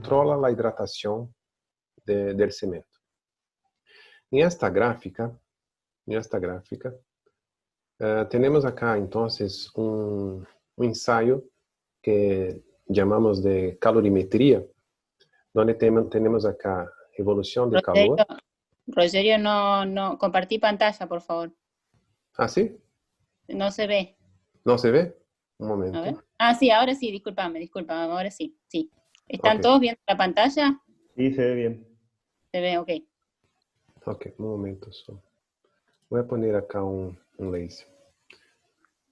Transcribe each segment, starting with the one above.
controla a hidratação del cemento. Em esta gráfica, temos acá, então, ensaio que chamamos de calorimetria, onde temos acá evolução de calor. Rogerio, no, compartí pantalla, por favor. ¿Ah, sí? No se ve. ¿No se ve? Un momento. A ver. Ah, sí, ahora sí, discúlpame, ahora sí, sí. ¿Están Okay. todos viendo la pantalla? Sí, se ve bien. Se ve, ok. Ok, un momento só. Voy a poner acá un laser.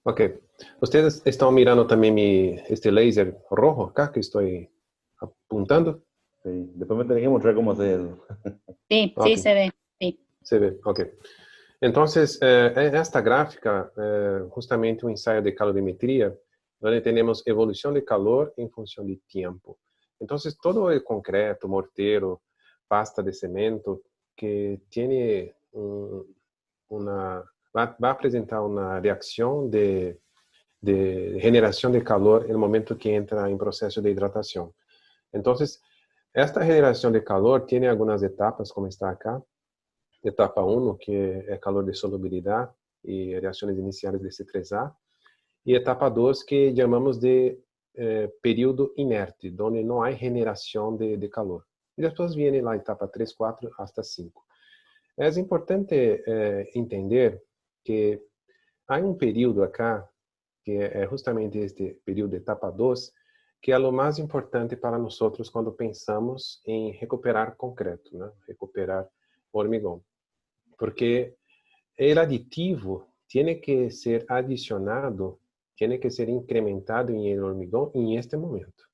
Ok, ustedes estão mirando também este laser rojo acá que estou apuntando? Sí. Después me tenés que mostrar cómo hacerlo. Sí, Okay. sí, se ve. Sí. Se ve, ok. Então, esta gráfica é justamente um ensaio de calorimetria, onde temos evolução de calor em função de tempo. Então, todo o concreto, morteiro, pasta de cemento, que tem vai apresentar uma reação de generação de calor no momento que entra em processo de hidratação. Então, esta generação de calor tem algumas etapas, como está acá. Etapa 1, que é calor de solubilidade e reações iniciais de C3A. E etapa 2, que chamamos de período inerte, onde não há generação de calor. E depois vem a etapa 3, 4, até 5. É importante entender que há um período acá, que é justamente este período de etapa 2, que é o mais importante para nós quando pensamos em recuperar concreto, né? Recuperar hormigão. Porque o aditivo tem que ser adicionado, tem que ser incrementado em hormigão em este momento.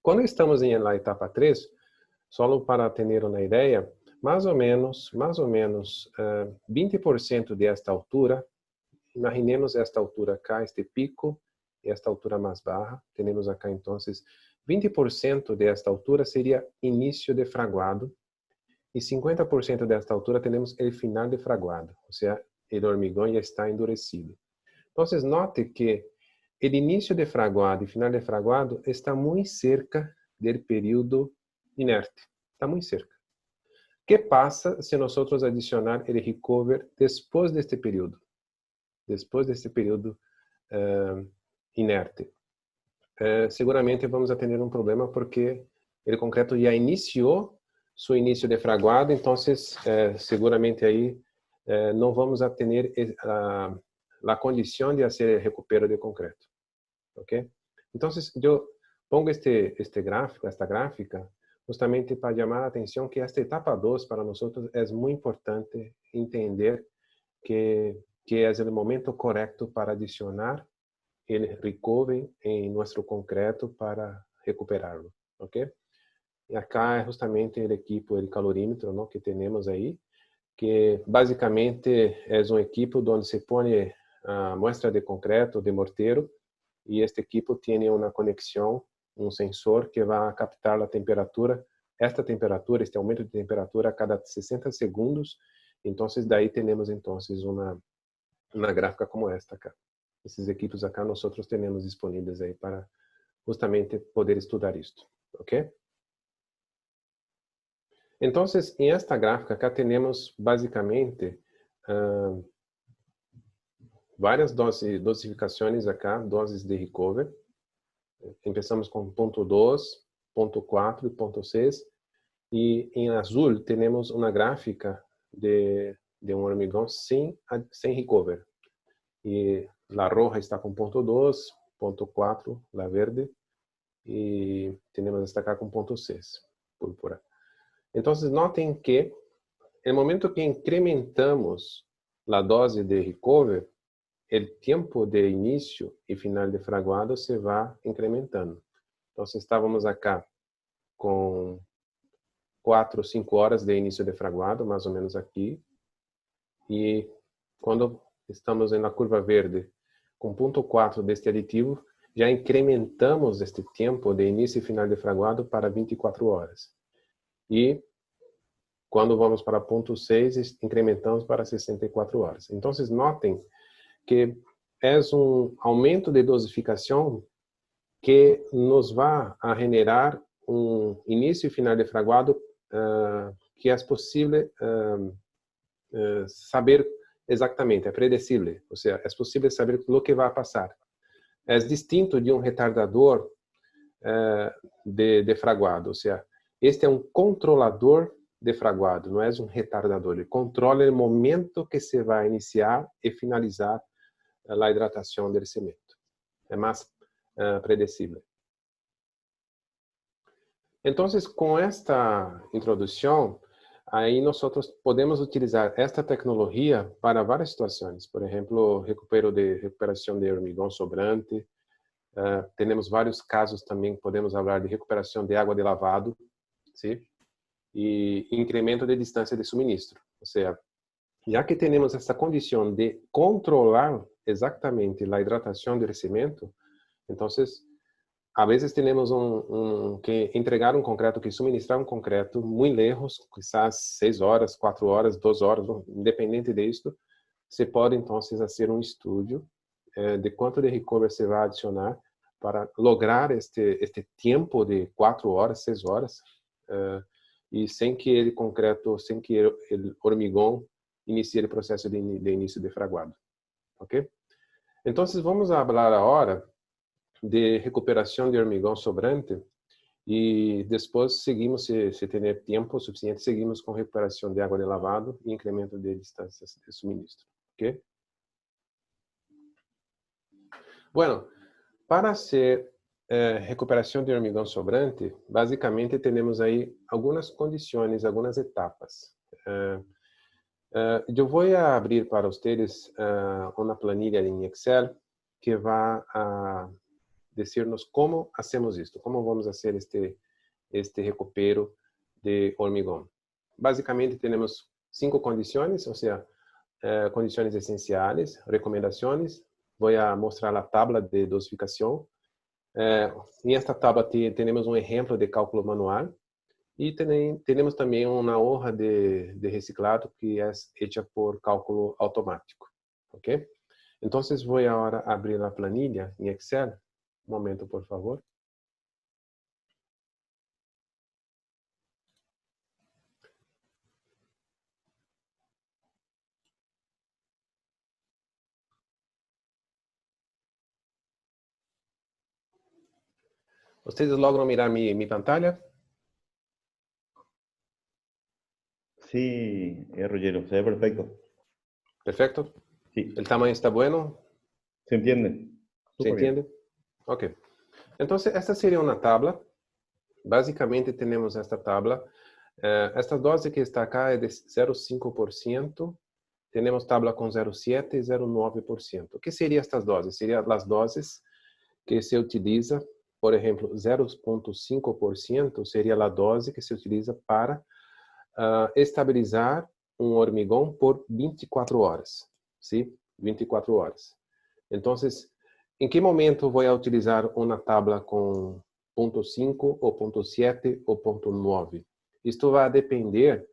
Quando estamos em la etapa 3, só para ter uma ideia, mais ou menos 20% desta altura, imaginemos esta altura acá, este pico, e esta altura mais baixa, temos acá então 20% desta altura seria início de fraguado, e 50% desta altura temos o final de fraguado, ou seja, o hormigão já está endurecido. Então, note que o início de fraguado e final de fraguado está muito cerca do período inerte, está muito cerca. O que passa se nós adicionar o recover depois deste período? Depois deste período inerte. Seguramente vamos ter um problema porque o concreto já iniciou seu início de fraguado, então seguramente aí não vamos ter a condição de fazer recupero de concreto, ok? Então eu pongo esta gráfica justamente para chamar a atenção que esta etapa 2 para nós é muito importante entender que é o momento correto para adicionar o recovery em nosso concreto para recuperá-lo, ok? E acá é justamente o equipo, o calorímetro, ¿no? Que temos aí, que basicamente é um equipo onde se põe a muestra de concreto, de morteiro, e este equipo tem uma conexão, um sensor que vai captar a temperatura, este aumento de temperatura a cada 60 segundos. Então, daí temos uma gráfica como esta acá. Esses equipos acá nós temos disponíveis aí para justamente poder estudar isto, ok? Então, em esta gráfica acá temos basicamente várias dosificações acá, doses de recover. Começamos com ponto 2, ponto 4 e ponto 6. E em azul temos uma gráfica de um hormigão sem recover. E a roja está com ponto 2, ponto 4, a verde. E temos esta acá com ponto 6, púrpura. Então, notem que no momento que incrementamos a dose de recover, o tempo de início e final de fraguado se vai incrementando. Então, estávamos acá com 4, 5 horas de início de fraguado, mais ou menos aqui. E quando estamos na curva verde, com ponto 4 deste aditivo, já incrementamos este tempo de início e final de fraguado para 24 horas. E quando vamos para ponto 6, incrementamos para 64 horas. Então, notem que é um aumento de dosificação que nos vai a generar um início e final de fraguado que é possível saber exatamente, é predecível, ou seja, é possível saber o que vai passar. É distinto de um retardador de fraguado, ou seja, este é um controlador de fraguado, não é um retardador. Ele controla o momento que se vai iniciar e finalizar a hidratação do cimento. É mais predecível. Então, com esta introdução, aí nós podemos utilizar esta tecnologia para várias situações. Por exemplo, recuperação de hormigão sobrante. Temos vários casos também, podemos falar de recuperação de água de lavado, sim? E incremento de distância de suministro. Ou seja, já que temos essa condição de controlar exatamente a hidratação do cimento, então, a vezes temos que entregar um concreto, que suministrar um concreto muito lejos, quizás 6 horas, 4 horas, 2 horas, independente disso, você pode então fazer um estudo de quanto de recovery você vai adicionar para lograr este tempo de 4 horas, 6 horas, e sem que o concreto, sem que o hormigão inicie o processo de início de fraguado. Ok? Então, vamos falar agora de recuperação de hormigão sobrante e depois seguimos, se tiver tempo suficiente, seguimos com recuperação de água de lavado e incremento de distâncias de suministro. Ok? Bueno, para hacer recuperação de hormigão sobrante, basicamente temos aí algumas condições, algumas etapas. Eu vou abrir para vocês uma planilha em Excel que vai dizer-nos como hacemos isto, como vamos fazer este recupero de hormigão. Basicamente temos 5 condições, ou seja, condições essenciais, recomendações. Vou mostrar a tabla de dosificação. Em esta tabla temos um exemplo de cálculo manual e temos também uma hoja de reciclado que é feita por cálculo automático, ok? Então, vou agora abrir a planilha em Excel. Um momento, por favor. Vocês logram mirar mi pantalla? Sí, Rogero, se ve perfecto. Perfecto. Sí, El tamaño está bueno. se entiende. ¿Se Súper bien. entiende? Ok. Entonces, esta sería una tabla. Básicamente tenemos esta tabla. Esta dose que está acá es de 0,5%. Tenemos tabla con 0,7 y 0,9%. ¿Qué serían estas doses? Serían las doses que se utiliza, por ejemplo, 0,5% sería la dose que se utiliza para estabilizar um hormigão por 24 horas, ¿sí? 24 horas. Então, em que momento vou utilizar uma tabla com 0,5 ou 0,7 ou 0,9? Isto vai depender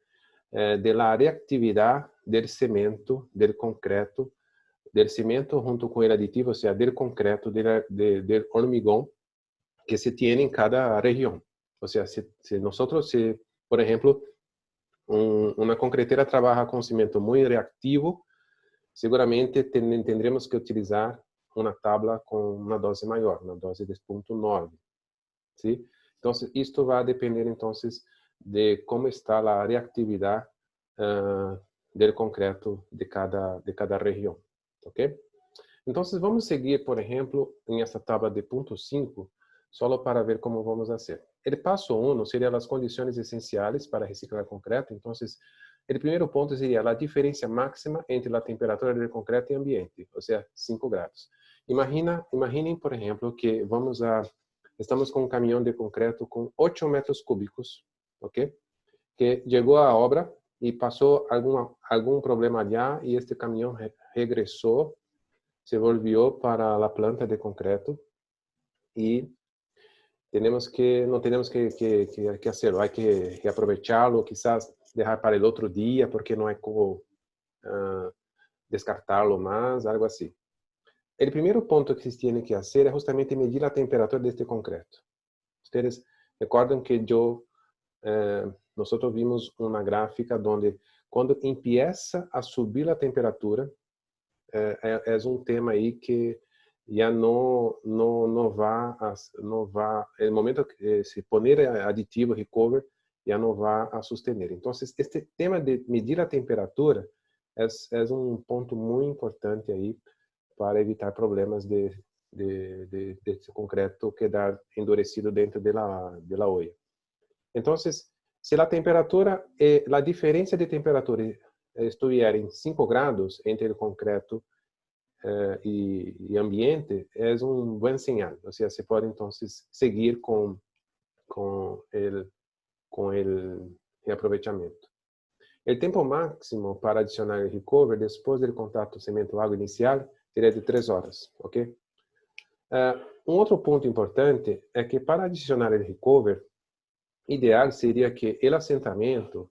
da reatividade do cimento, do concreto, do cimento junto com o aditivo, ou seja, do concreto, do hormigão que se tem em cada região. Ou seja, se nós, por exemplo, uma concreteira trabalha com cimento muito reativo, seguramente tendremos que utilizar uma tabla com uma dose maior, uma dose de 0,9, ¿sí? Então, isto vai depender então de como está a reatividade do concreto de cada região, ok? Então, vamos seguir, por exemplo, em essa tabla de 0,5, só para ver como vamos fazer. O passo 1 seria as condições essenciais para reciclar concreto. Então, o primeiro ponto seria a diferença máxima entre a temperatura do concreto e ambiente, ou seja, 5 graus. Imaginem, por exemplo, que estamos com um caminhão de concreto com 8 metros cúbicos, ok? Que chegou à obra e passou algum problema allá e este caminhão regressou, se volvió para a planta de concreto e não temos que hacerlo, hay que aprovecharlo, quizás dejar para el otro día porque no hay como descartarlo más, algo así. o primeiro ponto que vocês têm que fazer é justamente medir a temperatura deste concreto. Vocês recordam que nós vimos uma gráfica onde quando começa a subir a temperatura, é um tema aí que já não vai, no momento que se poner aditivo recover, já não vai a sustener. Então, este tema de medir a temperatura é um ponto muito importante aí para evitar problemas de concreto quedar endurecido dentro da olla. Então, se a temperatura, a diferença de temperatura estiver em 5 graus entre o concreto e ambiente, é um bom sinal. Ou seja, se pode então seguir com o reaproveitamento. O tempo máximo para adicionar o recover depois do contato cimento-água inicial seria de 3 horas, ok? Um outro ponto importante é que para adicionar o recover, ideal seria que o assentamento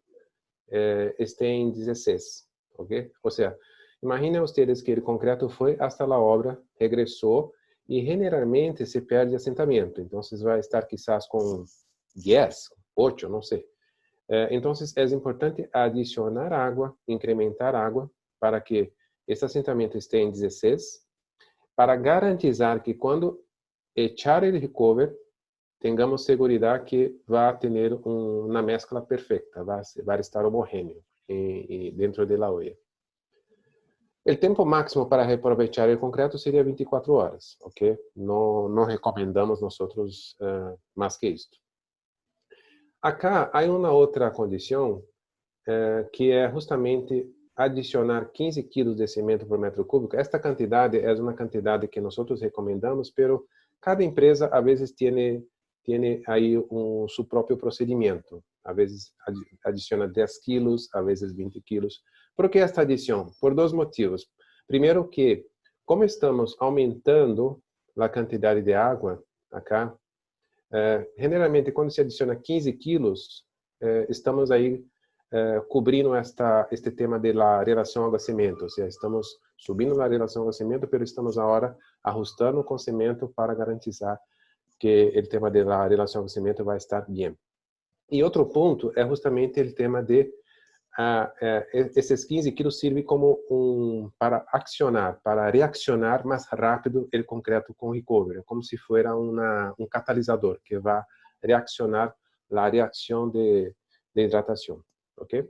esteja em 16, ok? Ou seja, imaginem vocês que o concreto foi até a obra, regressou e generalmente se perde assentamento. Então, vai estar quizás com 10, 8, não sei. Então, é importante adicionar água, incrementar água, para que esse assentamento esteja em 16, para garantizar que quando echar o recover, tengamos seguridade que vai ter uma mescla perfeita, vai estar homogêneo dentro da olla. O tempo máximo para reaproveitar o concreto seria 24 horas, ok? Não recomendamos nós mais que isto. Acá há uma outra condição que é justamente adicionar 15 quilos de cimento por metro cúbico. Esta quantidade é uma quantidade que nós recomendamos, pero cada empresa a vezes tem aí seu próprio procedimento. A vezes adiciona 10 quilos, a vezes 20 quilos. Por que esta adição? Por dois motivos. Primeiro que, como estamos aumentando a quantidade de água acá, generalmente quando se adiciona 15 quilos, estamos aí cobrindo este tema da relação água-cimento. Ou seja, estamos subindo a relação água-cimento, mas estamos agora ajustando com cimento para garantizar que o tema da relação água-cimento vai estar bem. E outro ponto é justamente o tema de esses 15 quilos servem como para reaccionar mais rápido o concreto com recovery, como se fosse um catalisador que vai reaccionar a reação de hidratação, ok?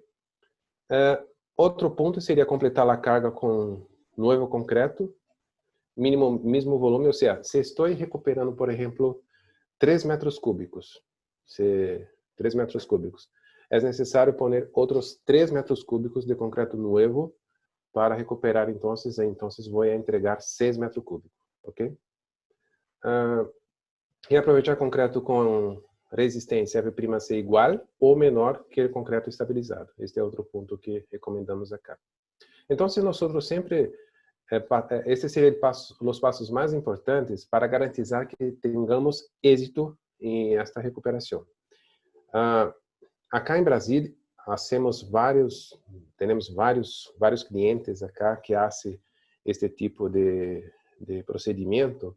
Outro ponto seria completar a carga com novo concreto, mesmo volume, ou seja, se estou recuperando, por exemplo, 3 metros cúbicos, 3 metros cúbicos, é necessário poner outros 3 metros cúbicos de concreto novo para recuperar, então vou entregar 6 metros cúbicos, ok? Reaproveitar concreto com resistência prima ser igual ou menor que o concreto estabilizado. Este é outro ponto que recomendamos acá. Então, nós sempre esses seriam os passos mais importantes para garantizar que tenhamos êxito em esta recuperação. Acá em Brasília, temos vários clientes acá que fazem este tipo de procedimento,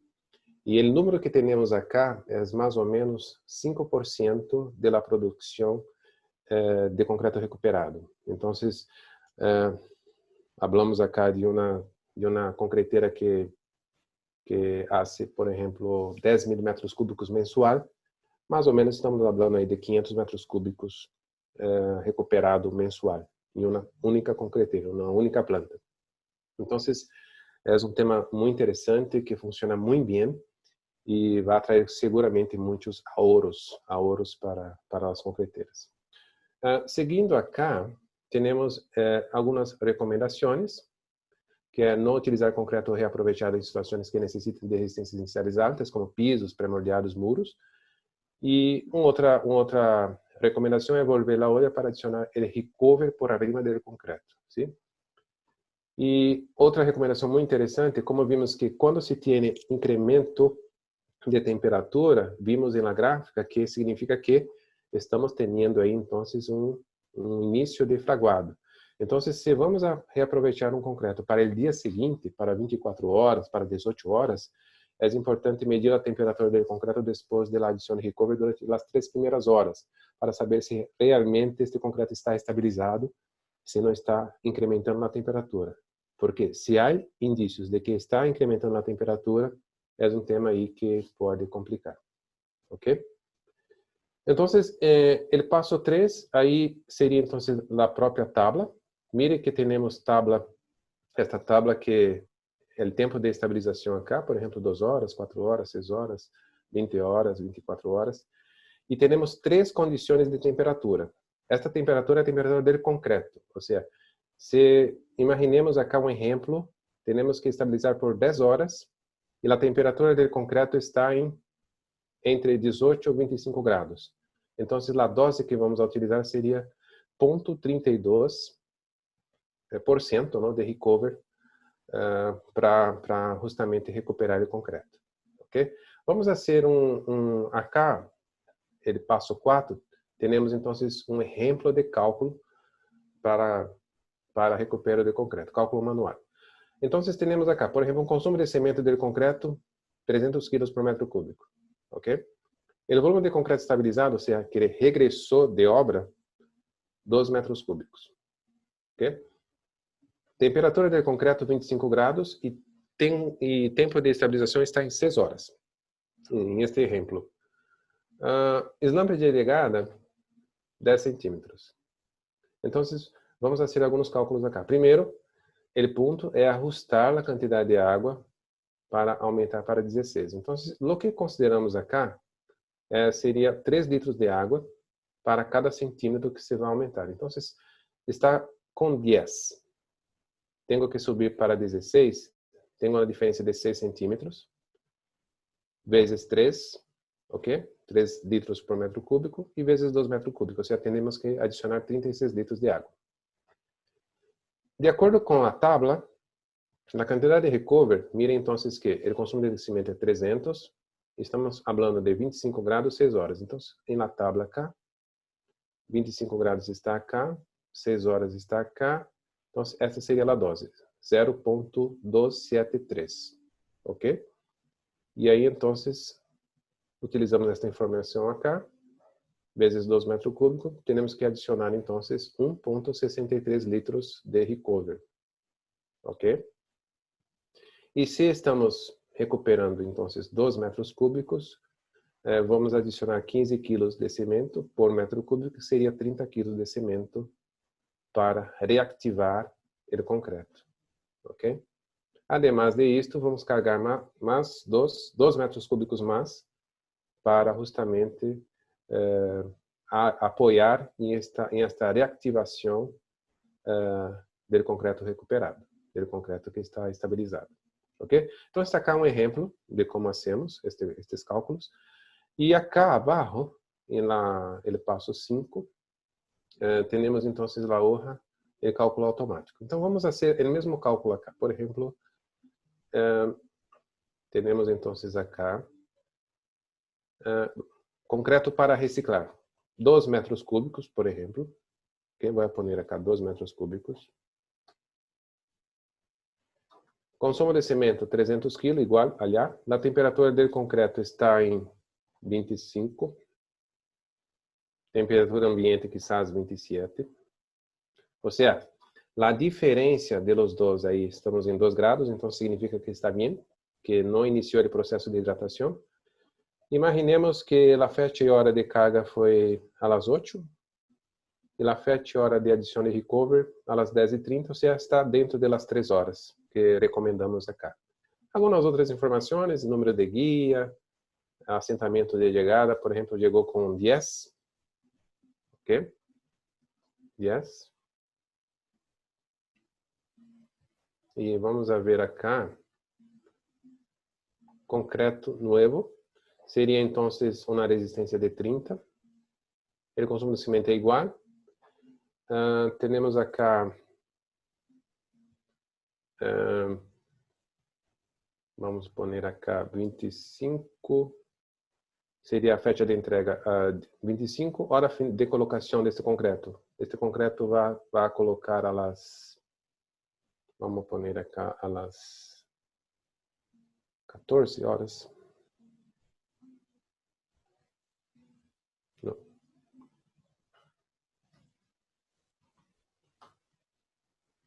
e o número que temos acá é mais ou menos 5% da produção de concreto recuperado. Então, falamos acá de uma concreteira que faz, por exemplo, 10.000 metros cúbicos mensual. Mais ou menos estamos falando aí de 500 metros cúbicos recuperado mensual em uma única concreteira, uma única planta. Então, é um tema muito interessante que funciona muito bem e vai atrair seguramente muitos ahorros para as concreteiras. Seguindo acá, temos algumas recomendações, que é não utilizar concreto reaproveitado em situações que necessitem de resistências iniciais altas, como pisos, pré-moldeados, muros. E uma outra recomendação é volver a olla para adicionar o recover por arriba do concreto, sim? E outra recomendação muito interessante, como vimos que quando se tem incremento de temperatura, vimos na gráfica que significa que estamos tendo aí então um início de fraguado. Então, se vamos reaproveitar um concreto para o dia seguinte, para 24 horas, para 18 horas, é importante medir a temperatura do concreto depois da adição de recovery durante as 3 primeiras horas, para saber se realmente este concreto está estabilizado, se não está incrementando na temperatura. Porque se há indícios de que está incrementando a temperatura, é um tema aí que pode complicar. Ok? Então, o passo 3, aí seria então a própria tabla. Mire que temos esta tabla que é o tempo de estabilização acá, por exemplo, 2 horas, 4 horas, 6 horas, 20 horas, 24 horas. E temos 3 condições de temperatura. Esta temperatura é a temperatura do concreto. Ou seja, se imaginemos acá um exemplo, temos que estabilizar por 10 horas e a temperatura do concreto está entre 18 e 25 graus. Então, a dose que vamos utilizar seria 0,32% de recover para justamente recuperar o concreto. Ok? Vamos fazer acá, ele passo 4, temos então um exemplo de cálculo para recuperar o concreto, cálculo manual. Então, temos acá, por exemplo, um consumo de cimento de concreto 300 kg por metro cúbico. Ok? O volume de concreto estabilizado, ou seja, que ele regressou de obra, 2 metros cúbicos. Ok? Temperatura do concreto 25 graus e tempo de estabilização está em 6 horas. Em este exemplo. Eslampe de chegada 10 centímetros. Então, vamos fazer alguns cálculos acá. Primeiro, o ponto é ajustar a quantidade de água para aumentar para 16. Então, o que consideramos acá seria 3 litros de água para cada centímetro que se vai aumentar. Então, está com 10. Tenho que subir para 16. Tenho uma diferença de 6 centímetros. Vezes 3, ok? 3 litros por metro cúbico e vezes 2 metros cúbicos. Ou seja, temos que adicionar 36 litros de água. De acordo com a tabla, na quantidade de recover, mire então que o consumo de cimento é 300. Estamos falando de 25 graus, 6 horas. Então, na tabla acá, 25 graus está acá, 6 horas está acá. Então, essa seria a dose, 0,273. Ok? E aí, então, utilizamos esta informação acá, vezes 2 metros cúbicos, temos que adicionar, então, 1,63 litros de recover. Ok? E se estamos recuperando, então, 2 metros cúbicos, vamos adicionar 15 quilos de cimento por metro cúbico, que seria 30 quilos de cimento para reactivar o concreto. Ok? Además de isto, vamos carregar mais 2 metros cúbicos mais para justamente apoiar em esta reactivação do concreto recuperado, do concreto que está estabilizado. Ok? Então, está acá um exemplo de como hacemos estes cálculos. E acá abaixo, no passo 5, temos então a hoja de cálculo automático. Então, vamos fazer o mesmo cálculo acá. Por exemplo, temos então acá concreto para reciclar. 2 metros cúbicos, por exemplo. Okay? Vou pôr acá 2 metros cúbicos. Consumo de cimento 300 kg, igual allá. A temperatura do concreto está em 25. Temperatura ambiente quizás 27. Ou seja, a diferença de los dois aí, estamos em 2 graus, então significa que está bem, que não iniciou o processo de hidratação. Imaginemos que a fecha e hora de carga foi às 8 e a fecha e hora de adição de recover às 10h30, ou seja, está dentro das 3 horas que recomendamos acá. Algumas outras informações, número de guia, assentamento de chegada, por exemplo, chegou com 10. Ok? 10. E vamos ver acá, concreto novo, seria então uma resistência de 30. O consumo de cimento é igual. Temos acá, vamos pôr acá 25, seria a fecha de entrega 25, hora de colocação desse concreto, este concreto va a colocar a las, vamos a poner acá a las 14 horas. No.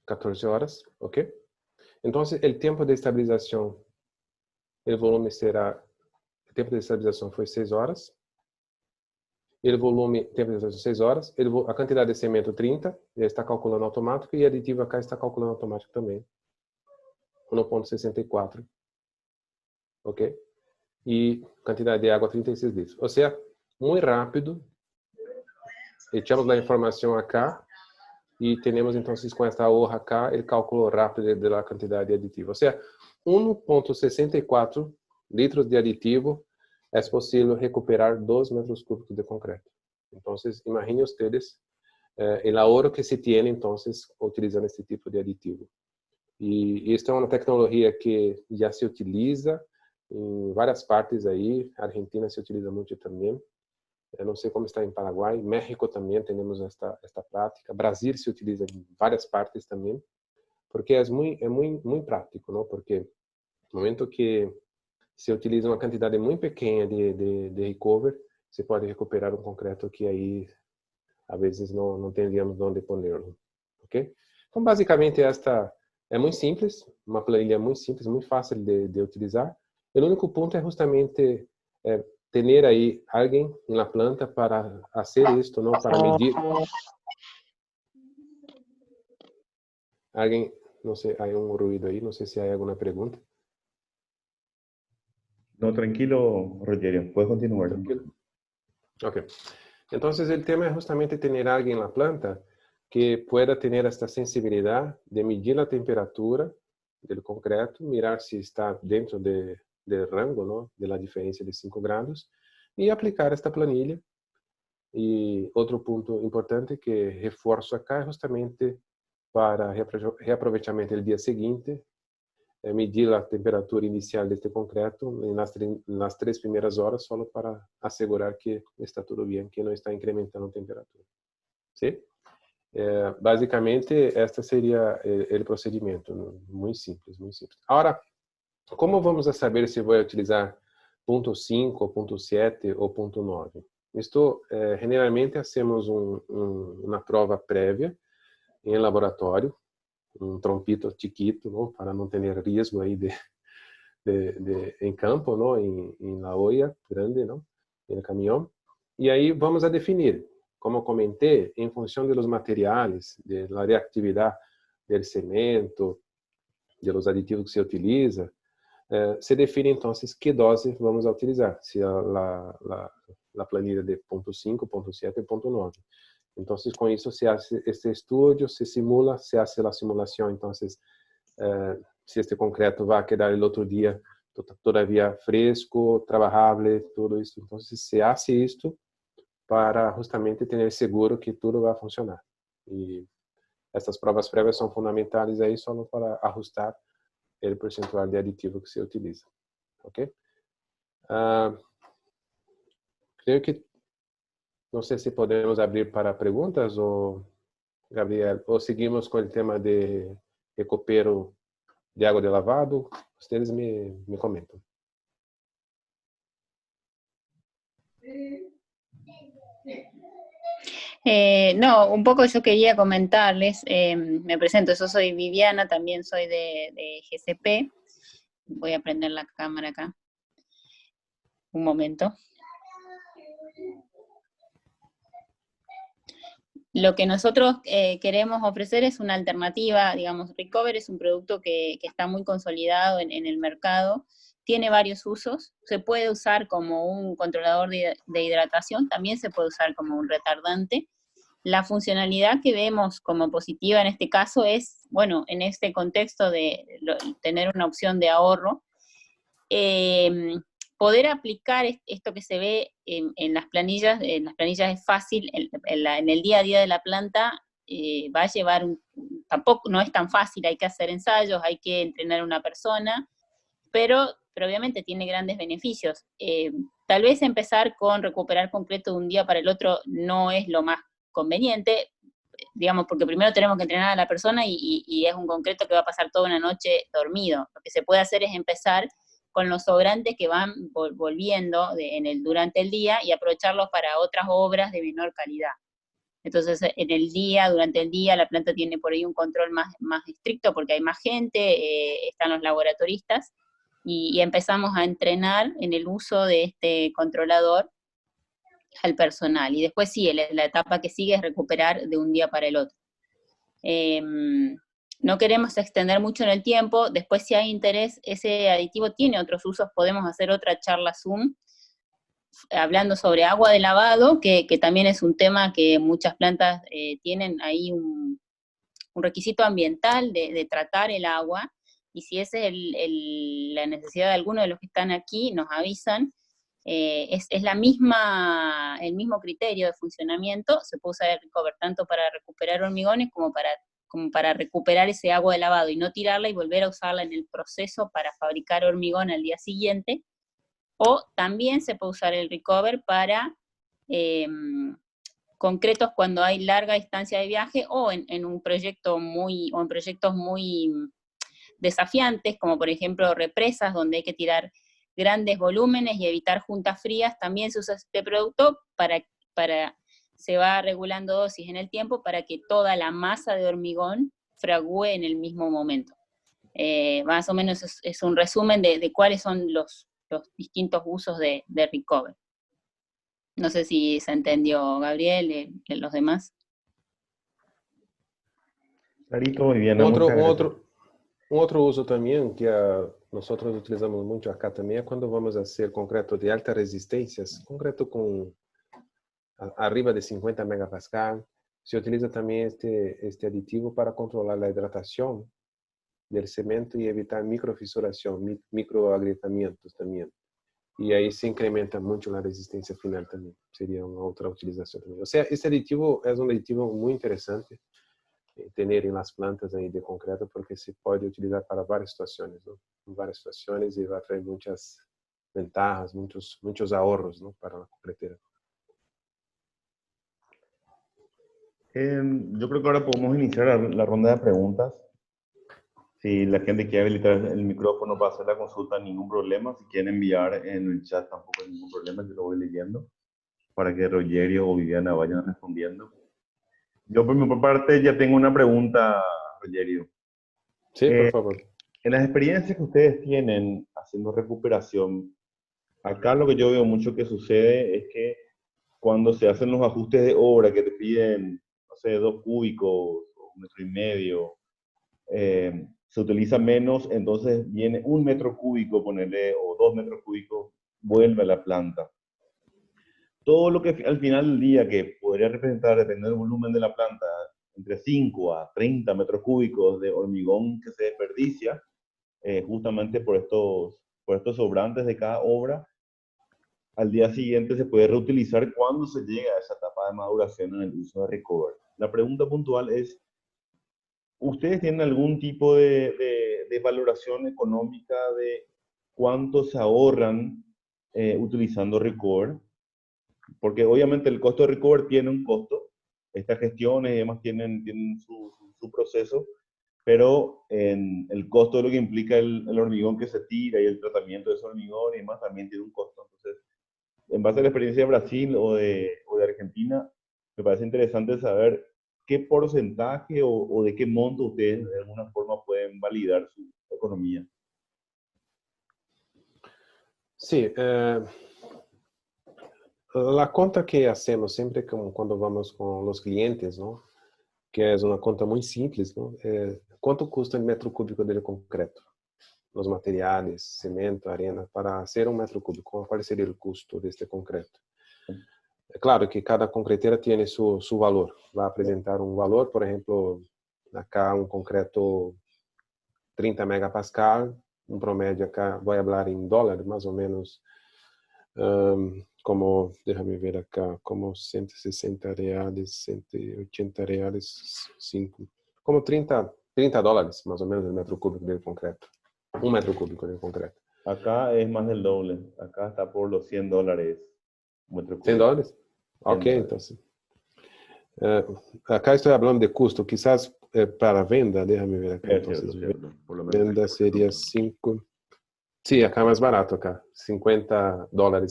14 horas, ok? Entonces, el tiempo de estabilización, el volumen será, el tiempo de estabilización fue 6 horas. El volume, tempo de estabilização 6 horas. A quantidade de cimento 30, já está calculando automático. E aditivo acá está calculando automático também. 1,64. Ok? E quantidade de água 36 litros. Ou seja, muito rápido. Echamos a informação acá. E temos, então, com esta hoja acá, ele cálculo rápido da quantidade de aditivo. Ou seja, 1,64 litros de aditivo é possível recuperar 2 metros cúbicos de concreto. Então, imagine ustedes o ahorro que se tem, então, utilizando esse tipo de aditivo. E esta é uma tecnologia que já se utiliza em várias partes aí. A Argentina se utiliza muito também. Eu não sei como está em Paraguai. México também temos esta prática. Brasil se utiliza em várias partes também, porque é muito prático, não? Porque no momento que se utiliza uma quantidade muito pequena de recover, você pode recuperar um concreto que aí, às vezes, não teríamos onde pô-lo, ok? Então, basicamente, esta é muito simples, uma planilha muito simples, muito fácil de utilizar. O único ponto é justamente ter aí alguém na planta para fazer isto, não para medir. Alguém, não sei, há ruído aí, não sei se há alguma pergunta. No, tranquilo, Rogerio, puedes continuar. Tranquilo. Ok. Entonces, el tema es justamente tener a alguien en la planta que pueda tener esta sensibilidad de medir la temperatura del concreto, mirar si está dentro del rango, ¿no? De la diferencia de 5 grados y aplicar esta planilla. Y otro punto importante que refuerzo acá es justamente para reaprovechamiento el día siguiente, medir a temperatura inicial deste concreto nas 3 primeiras horas, só para assegurar que está tudo bem, que não está incrementando a temperatura. Sim? Basicamente, este seria o procedimento, muito simples, muito simples. Agora, como vamos a saber se vou utilizar ponto 5, ponto 7 ou ponto 9? Isto, generalmente, hacemos uma prova prévia em laboratório, trompito chiquito, ¿no? Para no tener riesgo ahí en campo, ¿no? En la olla grande, ¿no? En el camión. Y ahí vamos a definir, como comenté, en función de los materiales, de la reactividad del cemento, de los aditivos que se utiliza, se define entonces qué dose vamos a utilizar, si la planilla de ponto 5, ponto 7 y ponto 9. Entonces, con eso se hace este estudio, se simula, se hace la simulación. Entonces, si este concreto va a quedar el otro día todavía fresco, trabajable, todo esto. Entonces, se hace esto para justamente tener seguro que todo va a funcionar. Y estas pruebas prévias son fundamentales ahí solo para ajustar el percentual de aditivo que se utiliza. ¿Ok? Creo que não sei se podemos abrir para perguntas, ou Gabriel, ou seguimos com o tema de recupero de água de lavado. Vocês me comentam. No, un poco yo quería comentarles, me presento, yo soy Viviana, también soy de GCP. Voy a prender la cámara acá. Un momento. Lo que nosotros queremos ofrecer es una alternativa, digamos, Recover es un producto que está muy consolidado en el mercado, tiene varios usos, se puede usar como un controlador de hidratación, también se puede usar como un retardante. La funcionalidad que vemos como positiva en este caso es, bueno, en este contexto de tener una opción de ahorro, poder aplicar esto que se ve en las planillas es fácil, en el día a día de la planta va a llevar, tampoco no es tan fácil, hay que hacer ensayos, hay que entrenar a una persona, pero obviamente tiene grandes beneficios. Tal vez empezar con recuperar concreto de un día para el otro no es lo más conveniente, digamos, porque primero tenemos que entrenar a la persona y es un concreto que va a pasar toda una noche dormido. Lo que se puede hacer es empezar con los sobrantes que van volviendo durante el día y aprovecharlos para otras obras de menor calidad. Entonces, durante el día, la planta tiene por ahí un control más estricto porque hay más gente, están los laboratoristas, y empezamos a entrenar en el uso de este controlador al personal. Y después sí, la etapa que sigue es recuperar de un día para el otro. No queremos extender mucho en el tiempo. Después, si hay interés, ese aditivo tiene otros usos. Podemos hacer otra charla Zoom hablando sobre agua de lavado, que también es un tema que muchas plantas tienen ahí un requisito ambiental de tratar el agua, y si esa es la necesidad de alguno de los que están aquí, nos avisan. Es el mismo criterio de funcionamiento. Se puede usar el Recover tanto para recuperar hormigones como para recuperar ese agua de lavado y no tirarla y volver a usarla en el proceso para fabricar hormigón al día siguiente. O también se puede usar el Recover para concretos cuando hay larga distancia de viaje o en proyectos muy desafiantes, como por ejemplo represas donde hay que tirar grandes volúmenes y evitar juntas frías. También se usa este producto se va regulando dosis en el tiempo para que toda la masa de hormigón fragúe en el mismo momento. Más o menos es un resumen de cuáles son los distintos usos de Recover. No sé si se entendió, Gabriel, los demás. Clarito, Viviana, muchas gracias. Um outro uso também que nós utilizamos muito acá também é quando vamos fazer concreto de alta resistência, concreto com arriba de 50 megapascal. Se utiliza também este aditivo para controlar a hidratação do cemento e evitar microfissuração, microagrietamientos também. E aí se incrementa muito a resistência final também. Seria uma outra utilização também. Ou seja, esse aditivo é um aditivo muito interessante tener en las plantas ahí de concreto, porque se puede utilizar para varias situaciones, ¿no? Varias situaciones, y va a traer muchas ventajas, muchos ahorros, ¿no? Para la concretera. Yo creo que ahora podemos iniciar la ronda de preguntas. Si la gente quiere habilitar el micrófono para hacer la consulta, ningún problema. Si quieren enviar en el chat, tampoco hay ningún problema, yo lo voy leyendo para que Rogerio o Viviana vayan respondiendo. Yo por mi parte ya tengo una pregunta, Rogerio. Sí, por favor. En las experiencias que ustedes tienen haciendo recuperación, acá lo que yo veo mucho que sucede es que cuando se hacen los ajustes de obra que te piden, no sé, 2 cúbicos, 1,5 metros, se utiliza menos, entonces viene 1 metro cúbico, ponerle, o 2 metros cúbicos, vuelve a la planta. Todo lo que al final del día que podría representar, dependiendo del volumen de la planta, entre 5 a 30 metros cúbicos de hormigón que se desperdicia, justamente por estos sobrantes de cada obra, al día siguiente se puede reutilizar cuando se llega a esa etapa de maduración en el uso de Recover. La pregunta puntual es, ¿ustedes tienen algún tipo de valoración económica de cuánto se ahorran utilizando Recover? Porque obviamente el costo de Recover tiene un costo, estas gestiones y demás tienen su proceso, pero en el costo de lo que implica el hormigón que se tira y el tratamiento de ese hormigón y demás también tiene un costo. Entonces, en base a la experiencia de Brasil o de Argentina, me parece interesante saber qué porcentaje o de qué monto ustedes de alguna forma pueden validar su economía. Sí, la conta que hacemos siempre cuando vamos con los clientes, ¿no? Que es una conta muy simples, ¿no? ¿Cuánto cuesta el metro cúbico del concreto? Los materiales, cemento, arena, para hacer 1 metro cúbico, ¿cuál sería el costo de este concreto? Claro que cada concretera tiene su valor. Va a presentar un valor, por ejemplo, acá un concreto 30 megapascal, un promedio acá, voy a hablar en dólares, más o menos, como, déjame ver acá, como 160 reales, 180 reales, 5, como 30 dólares, más o menos, el metro cúbico del concreto. 1 metro cúbico del concreto. Acá es más del doble. Acá está por los $100 un metro cúbico. $100? Ok, $100. entonces. Acá estoy hablando de custo, quizás para venda, déjame ver acá. Es Entonces, cierto, cierto. Por lo menos venda por ejemplo, sería 5. Sí, acá más barato acá, $50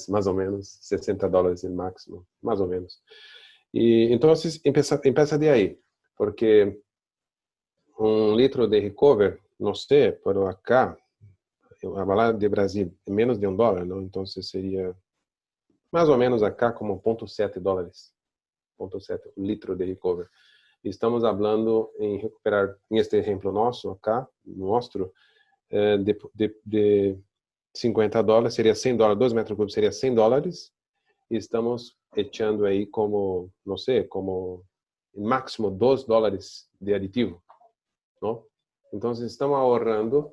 más o menos, $60 el máximo, más o menos. Y entonces empieza de ahí, porque un litro de recover, no sé, pero acá, a balada de Brasil, é menos de $1, ¿no? Entonces sería más o menos acá como $0,7, 0,7 un litro de recover. E estamos hablando em recuperar, em este exemplo nosso acá, nosso, de $50, seria $100, 2 metros cúbicos seria $100, e estamos echando aí como, não sei, como máximo $2 de aditivo, não? Então, estamos ahorrando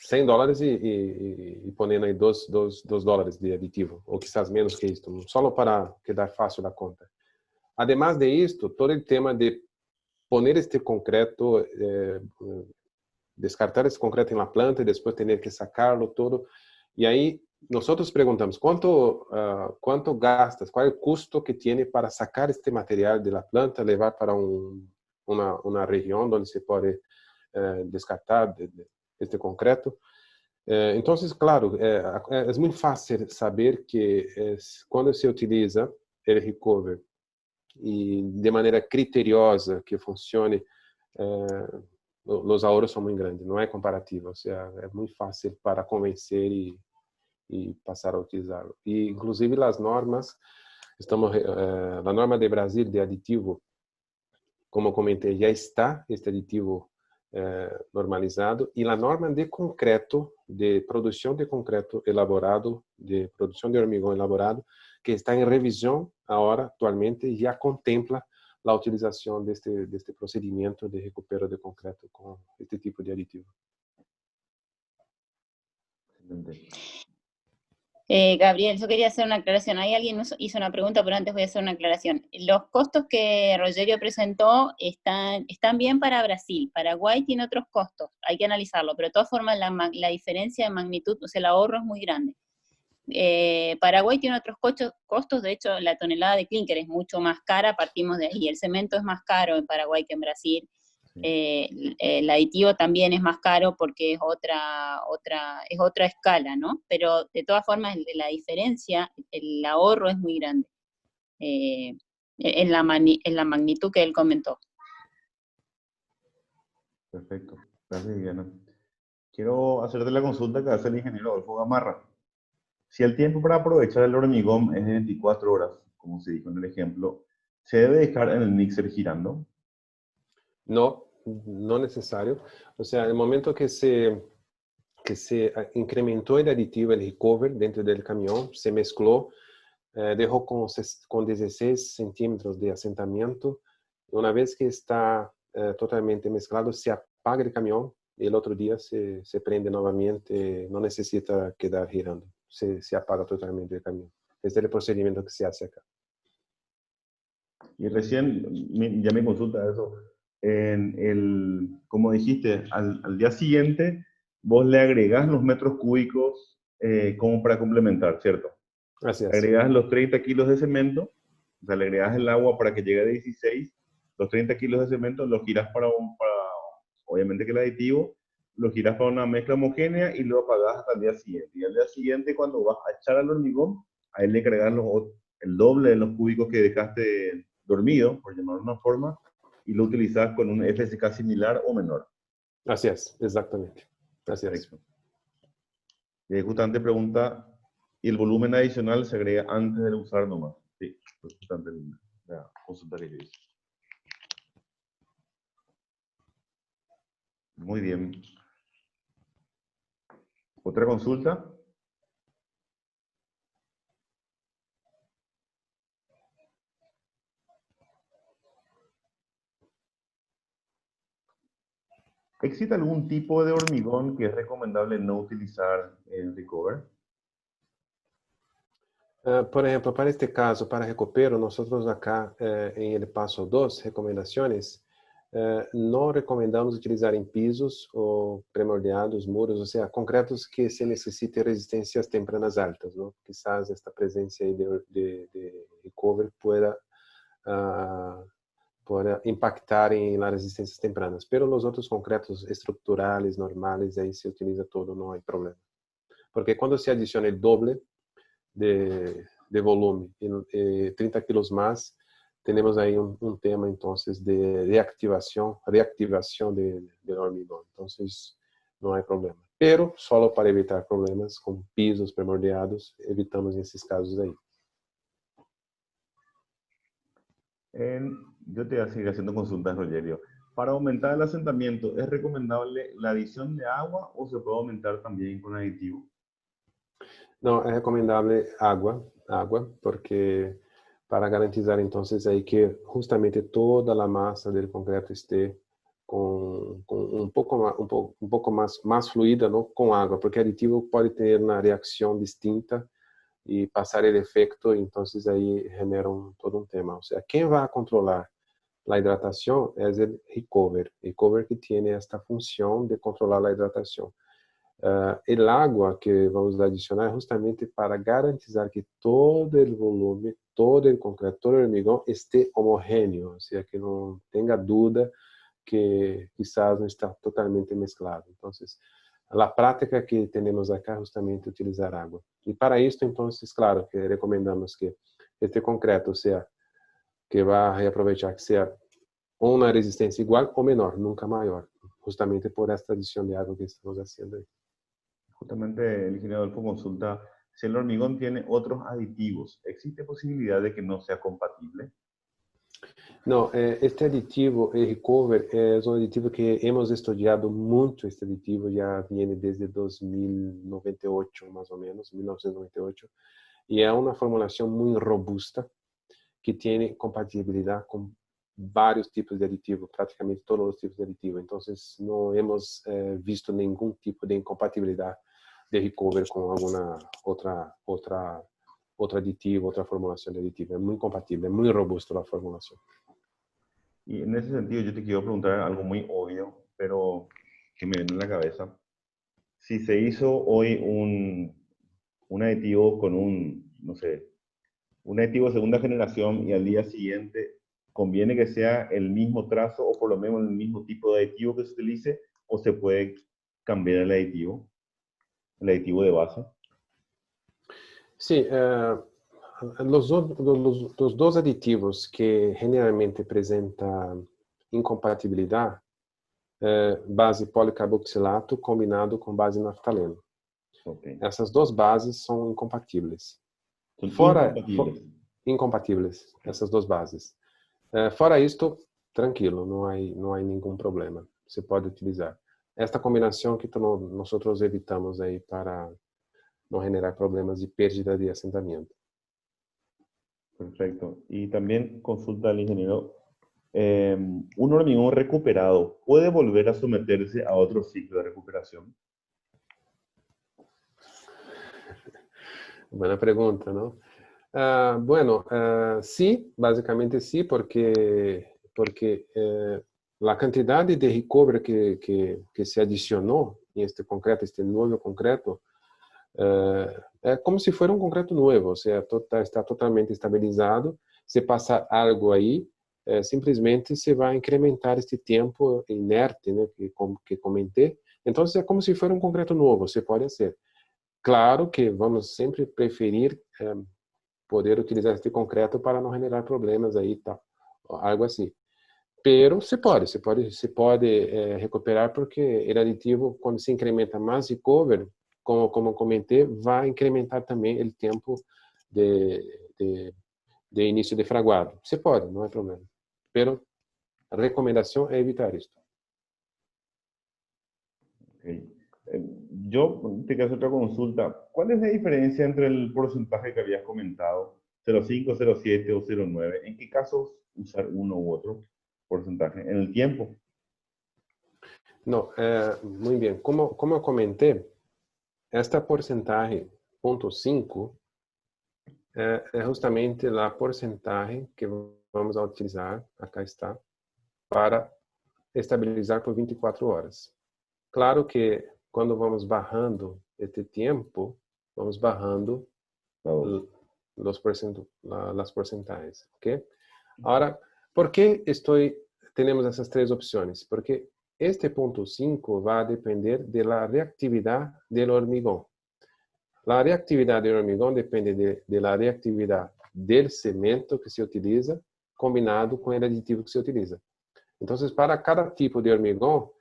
$100 e ponendo aí $2 de aditivo, ou quizás menos que isso, só para quedar fácil a conta. Además de isto, todo o tema de poner este concreto, descartar esse concreto na planta e depois ter que sacarlo todo. E aí nós perguntamos quanto gastas, qual é o custo que tem para sacar este material da planta, levar para uma região onde se pode descartar este concreto. Então, claro, é muito fácil saber que quando se utiliza o recover e de maneira criteriosa que funcione, os ahorros são muito grandes, não é comparativo, ou seja, é muito fácil para convencer e passar a utilizá-lo. E, inclusive, as normas, a norma de Brasil de aditivo, como comentei, já está este aditivo normalizado, e a norma de concreto, de produção de concreto elaborado, de produção de hormigão elaborado, que está em revisão agora, atualmente, já contempla a utilização deste procedimento de recupero de concreto com este tipo de aditivo. Gabriel, yo quería hacer una aclaración. Ahí alguien hizo una pregunta, pero antes voy a hacer una aclaración. Los costos que Rogerio presentó están bien para Brasil. Paraguay tiene otros costos, hay que analizarlo, pero de todas formas la diferencia de magnitud, o sea, el ahorro es muy grande. Paraguay tiene otros costos, de hecho la tonelada de clínker es mucho más cara, partimos de ahí. El cemento es más caro en Paraguay que en Brasil. El aditivo también es más caro porque es otra escala, ¿no? Pero de todas formas la diferencia, el ahorro es muy grande en la magnitud que él comentó. Perfecto, gracias Viviana. Quiero hacerte la consulta que hace el ingeniero Adolfo Gamarra. Si el tiempo para aprovechar el hormigón es de 24 horas, como se dijo en el ejemplo, ¿se debe dejar en el mixer girando? No, no necesario. O sea, el momento que se incrementou o aditivo, o recover dentro do caminhão, se mesclou, dejó com 16 centímetros de assentamento. Uma vez que está totalmente mesclado, se apaga o caminhão e o outro dia se prende novamente, não necessita quedar girando, se apaga totalmente o caminhão. Este é o procedimento que se hace acá. Y recién, ya me consulta eso, como dijiste, al día siguiente vos le agregás los metros cúbicos como para complementar, ¿cierto? Así es. Agregás los 30 kilos de cemento, o sea, le agregás el agua para que llegue a 16, los 30 kilos de cemento los girás para obviamente que el aditivo, lo girás para una mezcla homogénea y lo apagás hasta el día siguiente. Y al día siguiente, cuando vas a echar al hormigón, ahí le agregás el doble de los cúbicos que dejaste dormido, por llamarlo de una forma, y lo utilizás con un FSK similar o menor. Así es, exactamente. Así es. Y justamente pregunta, ¿y el volumen adicional se agrega antes de usar nomás? Sí, justamente la consulta que yo hice. Muy bien. ¿Otra consulta? ¿Existe algún tipo de hormigón que es recomendable no utilizar en recover? Por ejemplo, para este caso, para recupero, nosotros acá en el paso 2, recomendaciones, não recomendamos utilizar em pisos ou pré-moldeados, muros, ou seja, concretos que se necessitem resistências tempranas altas, ¿no? Quizás esta presença aí de recover pueda impactar em las resistências tempranas. Pero los outros concretos estruturales, normales, aí se utiliza todo, não há problema. Porque quando se adiciona el doble de volume e 30 kilos más, tenemos ahí un tema entonces de reactivación del hormigón. Entonces no hay problema. Pero solo para evitar problemas con pisos premoldeados, evitamos esses casos aí. Yo te voy a seguir haciendo consultas, Rogerio. Para aumentar el asentamiento, ¿es recomendable la adición de agua o se puede aumentar también con aditivo? Não, é recomendável água, porque para garantizar entonces aí que justamente toda a massa do concreto esteja com um pouco mais fluida, não, com água, porque aditivo pode ter uma reação distinta e passar o efeito, então aí genera todo um tema. Ou seja, quem vai controlar a hidratação é o recover que tem esta função de controlar a hidratação. El agua que vamos adicionar é justamente para garantizar que todo o volume, todo o concreto, todo o hormigão esteja homogêneo, ou seja, que não tenha dúvida que quizás não está totalmente mesclado. Então, a prática que temos aqui é justamente utilizar água. E para isso, então, claro, que recomendamos que este concreto seja, que vai reaproveitar, que seja uma resistência igual ou menor, nunca maior, justamente por esta adição de água que estamos fazendo aí. Justamente el ingeniero Adolfo consulta si el hormigón tiene otros aditivos. ¿Existe posibilidad de que no sea compatible? Não, este aditivo, el recover, é um aditivo que hemos estudado muito. Este aditivo já vem desde 2098, mais ou menos, 1998, e é uma formulação muito robusta que tem compatibilidade com vários tipos de aditivo, praticamente todos os tipos de aditivo. Então, não hemos visto nenhum tipo de incompatibilidade de recover com alguma outro aditivo, outra formulação de aditivo. É muito compatível, é muito robusto a formulação. Y en ese sentido yo te quiero preguntar algo muy obvio, pero que me viene en la cabeza. Si se hizo hoy un aditivo con no sé, un aditivo de segunda generación y al día siguiente conviene que sea el mismo trazo o por lo menos el mismo tipo de aditivo que se utilice, o se puede cambiar el aditivo de base? Sí, los dos aditivos que generalmente presentam incompatibilidade, base policarboxilato combinado com base naftaleno. Okay. Essas duas bases são incompatíveis. Incompatíveis, essas duas bases. Fora isto, tranquilo, não há nenhum problema. Você pode utilizar. Esta combinação que nós evitamos aí para não generar problemas de pérdida de assentamento. Perfecto. Y también consulta al ingeniero, ¿un hormigón recuperado puede volver a someterse a otro ciclo de recuperación? Buena pregunta, ¿no? Bueno, sí, básicamente sí, porque la cantidad de recovery que se adicionó en este concreto, este nuevo concreto, é como se fosse concreto novo, ou seja, está totalmente estabilizado. Se passar algo aí, simplesmente se vai incrementar este tempo inerte, né, que comentei. Então, é como se fosse concreto novo, você pode ser. Claro que vamos sempre preferir poder utilizar este concreto para não generar problemas aí, tá? Algo assim. Pero se pode recuperar, porque o aditivo, quando se incrementa mais recovery, como comentei, vai incrementar também o tempo de início de fraguado. Se pode, não é problema. Pero a recomendação é evitar isso. Okay. Yo te quiero hacer otra consulta. ¿Cuál es la diferencia entre el porcentaje que habías comentado, 0,5, 0,7 o 0,9? ¿En qué casos usar uno u otro porcentaje? ¿En el tiempo? Não, muito bem. Como eu comentei, esta porcentagem 0,5 é justamente a porcentagem que vamos a utilizar, acá está, para estabilizar por 24 horas. Claro que quando vamos barrando este tempo, vamos barrando las porcentagens, ¿ok? Ahora, ¿por qué tenemos essas três opções? Porque este ponto 5 vai depender da reatividade do hormigão. A reatividade do hormigão depende da reatividade do cimento que se utiliza, combinado com o aditivo que se utiliza. Então, para cada tipo de hormigão,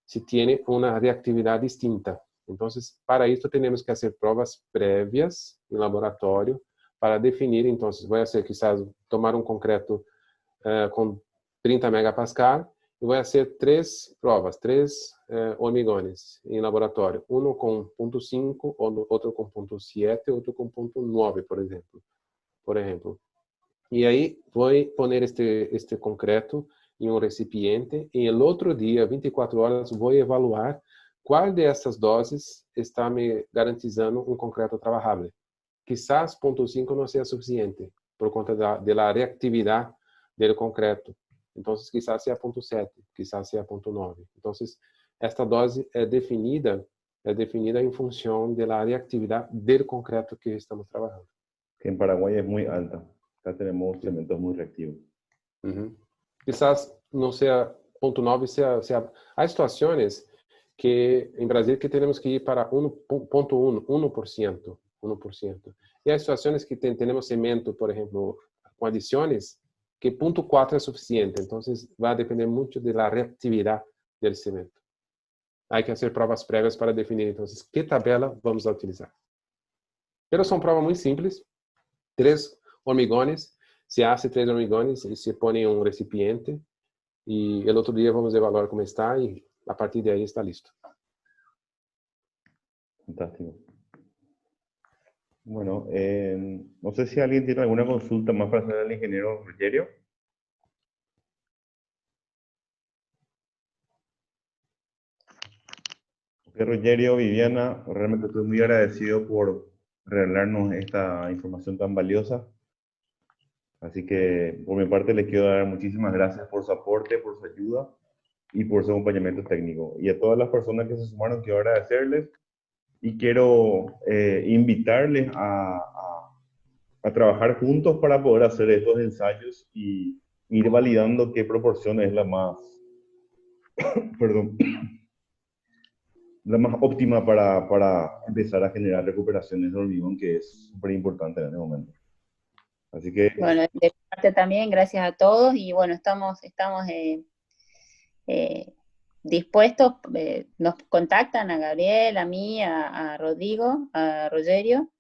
se tem uma reatividade distinta. Então, para isso, temos que fazer provas prévias em laboratório para definir. Então, vai ser quizás tomar um concreto com 30 megapascal e vai ser três provas, três hormigões em laboratório. Um com 0.5, outro com 0.7, outro com 0.9, por exemplo. E aí, vou pôr este concreto em um recipiente e no outro dia, 24 horas, vou evaluar qual dessas doses está me garantizando um concreto trabalhável. Quizás 0.5 não seja suficiente por conta da reatividade do concreto. Então, quizás seja 0.7, quizás seja 0.9. Então, esta dose é definida em função da reatividade do concreto que estamos trabalhando. Que em Paraguai é muito alta. Acá temos elementos muito reactivos. Quizás não seja 0.9, seja... Há situações que em Brasil que temos que ir para 1%. E há situações que temos cimento, por exemplo, com adições, que 0.4 é suficiente. Então, vai depender muito da reatividade do cimento. Há que fazer provas prévias para definir, então, que tabela vamos utilizar. Mas são provas muito simples. 3 hormigões, se hace 3 hormigões e se põe em um recipiente. E no outro dia vamos evaluar como está e a partir de aí está listo. Fantástico. Bueno, no sé si alguien tiene alguna consulta más para hacer al ingeniero Rogerio. Rogerio, Viviana, realmente estoy muy agradecido por regalarnos esta información tan valiosa. Así que, por mi parte, les quiero dar muchísimas gracias por su aporte, por su ayuda y por su acompañamiento técnico. Y a todas las personas que se sumaron, quiero agradecerles y quiero invitarles a trabajar juntos para poder hacer estos ensayos y ir validando qué proporción es la más, la más óptima para empezar a generar recuperaciones de hormigón, que es súper importante en este momento. Así que... Bueno, de mi parte también, gracias a todos, y bueno, estamos dispuestos, nos contactan a Gabriel, a mí, a Rodrigo, a Rogerio,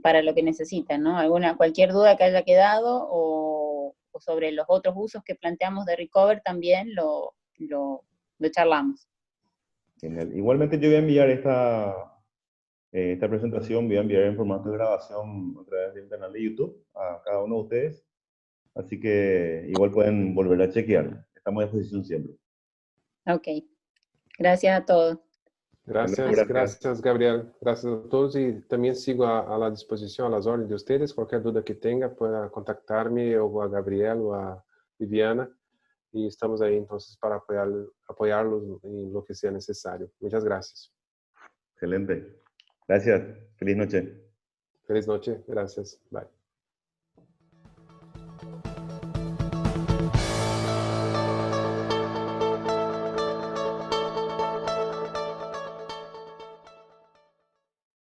para lo que necesitan, ¿no? Cualquier duda que haya quedado o sobre los otros usos que planteamos de Recover también lo charlamos. Genial. Igualmente yo voy a enviar esta presentación, voy a enviar en formato de grabación a través del canal de YouTube a cada uno de ustedes. Así que igual pueden volver a chequear. Estamos a disposición siempre. Ok. Gracias a todos. Gracias, Gabriel. Gracias a todos y también sigo a la disposición, a las órdenes de ustedes. Cualquier duda que tenga, pueda contactarme o a Gabriel o a Viviana y estamos ahí entonces para apoyarlos en lo que sea necesario. Muchas gracias. Excelente. Gracias. Feliz noche. Feliz noche. Gracias. Bye.